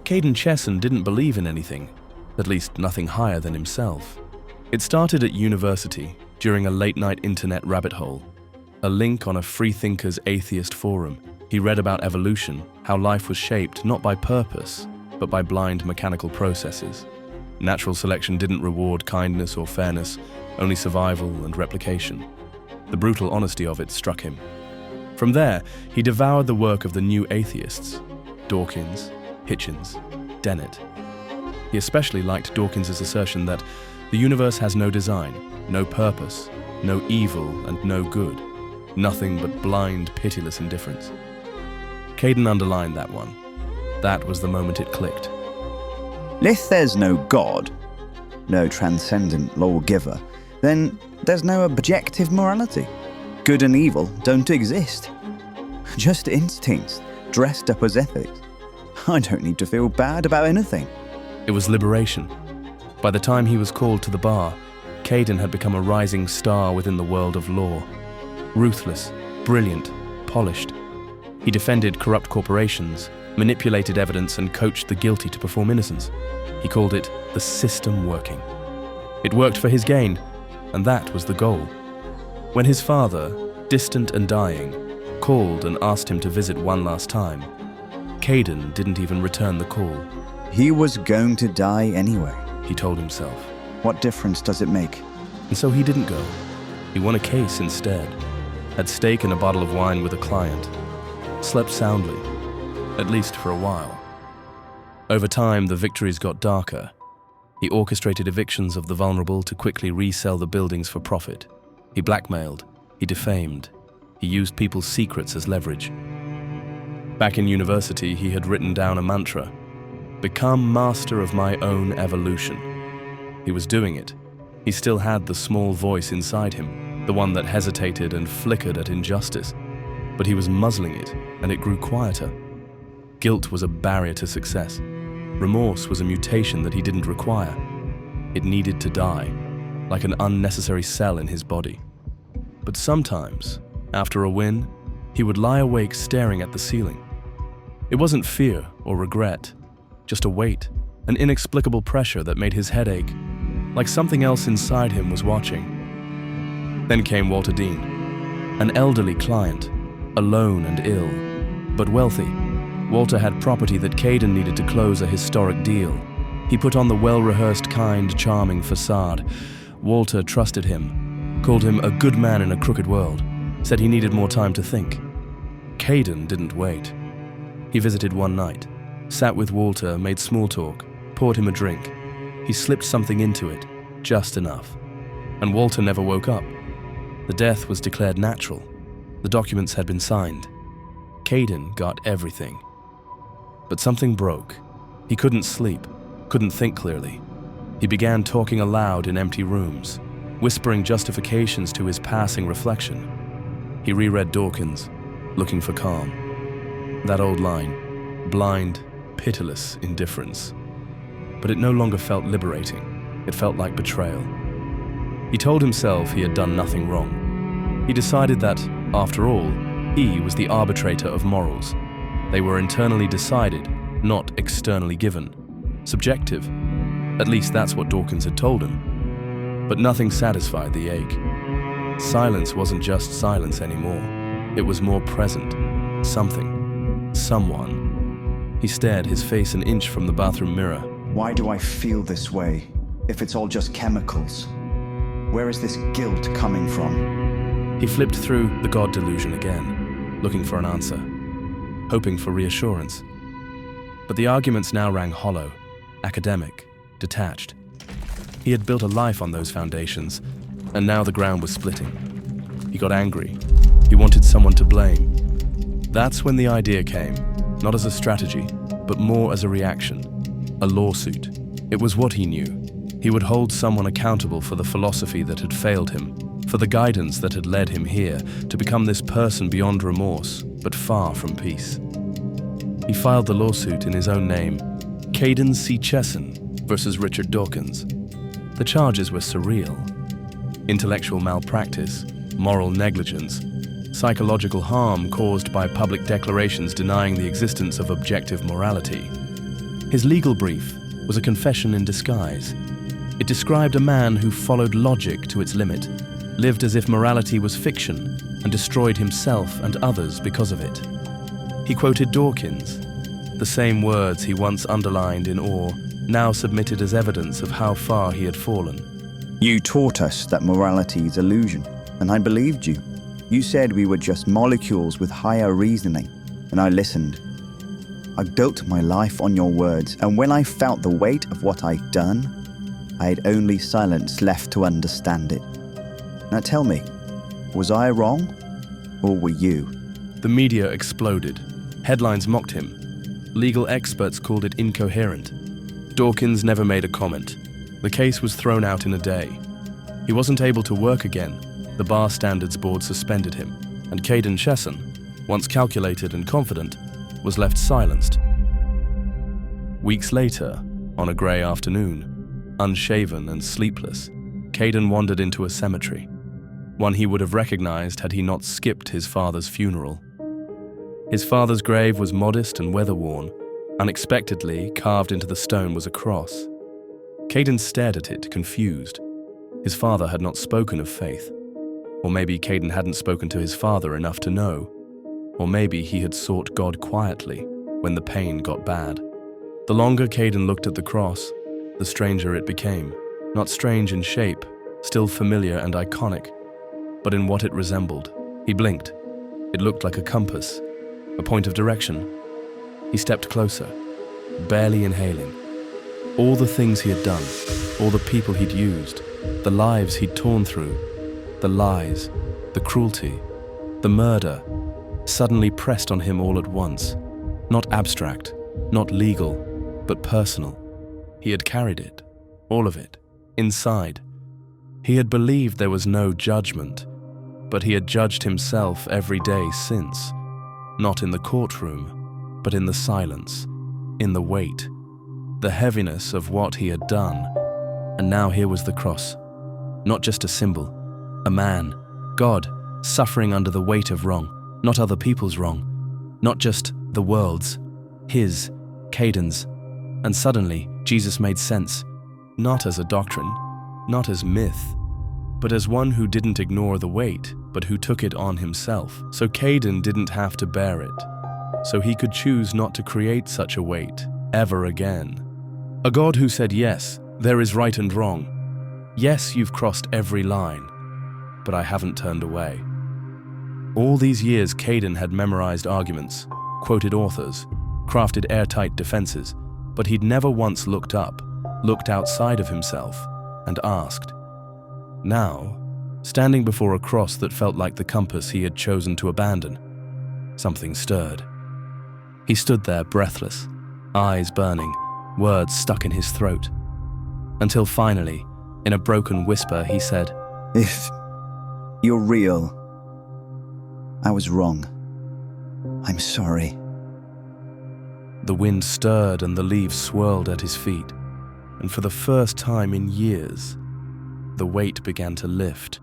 Caden Chesson didn't believe in anything, at least nothing higher than himself. It started at university, during a late-night internet rabbit hole. A link on a freethinkers atheist forum. He read about evolution, how life was shaped not by purpose, but by blind mechanical processes. Natural selection didn't reward kindness or fairness, only survival and replication. The brutal honesty of it struck him. From there, he devoured the work of the new atheists, Dawkins, Hitchens, Dennett. He especially liked Dawkins's assertion that the universe has no design, no purpose, no evil and no good, nothing but blind, pitiless indifference. Caden underlined that one. That was the moment it clicked. If there's no God, no transcendent lawgiver, then there's no objective morality. Good and evil don't exist. Just instincts dressed up as ethics. I don't need to feel bad about anything. It was liberation. By the time he was called to the bar, Caden had become a rising star within the world of law. Ruthless, brilliant, polished. He defended corrupt corporations, manipulated evidence, and coached the guilty to perform innocence. He called it the system working. It worked for his gain, and that was the goal. When his father, distant and dying, called and asked him to visit one last time, Caden didn't even return the call. He was going to die anyway, he told himself. What difference does it make? And so he didn't go. He won a case instead, had steak and a bottle of wine with a client, slept soundly, at least for a while. Over time, the victories got darker. He orchestrated evictions of the vulnerable to quickly resell the buildings for profit. He blackmailed, he defamed, he used people's secrets as leverage. Back in university, he had written down a mantra: become master of my own evolution. He was doing it. He still had the small voice inside him, the one that hesitated and flickered at injustice. But he was muzzling it, and it grew quieter. Guilt was a barrier to success. Remorse was a mutation that he didn't require. It needed to die, like an unnecessary cell in his body. But sometimes, after a win, he would lie awake staring at the ceiling. It wasn't fear or regret, just a weight, an inexplicable pressure that made his head ache, like something else inside him was watching. Then came Walter Dean, an elderly client, alone and ill, but wealthy. Walter had property that Caden needed to close a historic deal. He put on the well-rehearsed, kind, charming facade. Walter trusted him, called him a good man in a crooked world, said he needed more time to think. Caden didn't wait. He visited one night, sat with Walter, made small talk, poured him a drink. He slipped something into it, just enough. And Walter never woke up. The death was declared natural. The documents had been signed. Caden got everything. But something broke. He couldn't sleep, couldn't think clearly. He began talking aloud in empty rooms, whispering justifications to his passing reflection. He reread Dawkins, looking for calm. That old line, blind, pitiless indifference. But it no longer felt liberating. It felt like betrayal. He told himself he had done nothing wrong. He decided that, after all, he was the arbitrator of morals. They were internally decided, not externally given. Subjective. At least that's what Dawkins had told him. But nothing satisfied the ache. Silence wasn't just silence anymore. It was more present. Something. Someone. He stared, his face an inch from the bathroom mirror. Why do I feel this way, if it's all just chemicals? Where is this guilt coming from? He flipped through the God delusion again, looking for an answer, hoping for reassurance. But the arguments now rang hollow, academic, detached. He had built a life on those foundations, and now the ground was splitting. He got angry. He wanted someone to blame. That's when the idea came, not as a strategy, but more as a reaction. A lawsuit. It was what he knew. He would hold someone accountable for the philosophy that had failed him, for the guidance that had led him here to become this person beyond remorse, but far from peace. He filed the lawsuit in his own name, Caden C. Chesson versus Richard Dawkins. The charges were surreal. Intellectual malpractice, moral negligence, psychological harm caused by public declarations denying the existence of objective morality. His legal brief was a confession in disguise. It described a man who followed logic to its limit, lived as if morality was fiction, and destroyed himself and others because of it. He quoted Dawkins, the same words he once underlined in awe, now submitted as evidence of how far he had fallen. You taught us that morality is illusion, and I believed you. You said we were just molecules with higher reasoning, and I listened. I built my life on your words, and when I felt the weight of what I'd done, I had only silence left to understand it. Now tell me, was I wrong, or were you? The media exploded. Headlines mocked him. Legal experts called it incoherent. Dawkins never made a comment. The case was thrown out in a day. He wasn't able to work again. The Bar Standards Board suspended him, and Caden, once calculated and confident, was left silenced. Weeks later, on a grey afternoon, unshaven and sleepless, Caden wandered into a cemetery, one he would have recognized had he not skipped his father's funeral. His father's grave was modest and weather-worn. Unexpectedly, carved into the stone was a cross. Caden stared at it, confused. His father had not spoken of faith. Or maybe Caden hadn't spoken to his father enough to know. Or maybe he had sought God quietly when the pain got bad. The longer Caden looked at the cross, the stranger it became. Not strange in shape, still familiar and iconic, but in what it resembled. He blinked. It looked like a compass, a point of direction. He stepped closer, barely inhaling. All the things he had done, all the people he'd used, the lives he'd torn through, the lies, the cruelty, the murder, suddenly pressed on him all at once. Not abstract, not legal, but personal. He had carried it, all of it, inside. He had believed there was no judgment, but he had judged himself every day since. Not in the courtroom, but in the silence, in the weight, the heaviness of what he had done. And now here was the cross, not just a symbol, a man, God, suffering under the weight of wrong, not other people's wrong, not just the world's, his, Caden's. And suddenly, Jesus made sense, not as a doctrine, not as myth, but as one who didn't ignore the weight, but who took it on himself. So Caden didn't have to bear it. So he could choose not to create such a weight ever again. A God who said, yes, there is right and wrong. Yes, you've crossed every line, but I haven't turned away. All these years, Caden had memorized arguments, quoted authors, crafted airtight defenses, but he'd never once looked up, looked outside of himself, and asked. Now, standing before a cross that felt like the compass he had chosen to abandon, something stirred. He stood there breathless, eyes burning, words stuck in his throat, until finally, in a broken whisper, he said, If you're real, I was wrong. I'm sorry. The wind stirred and the leaves swirled at his feet, and for the first time in years, the weight began to lift.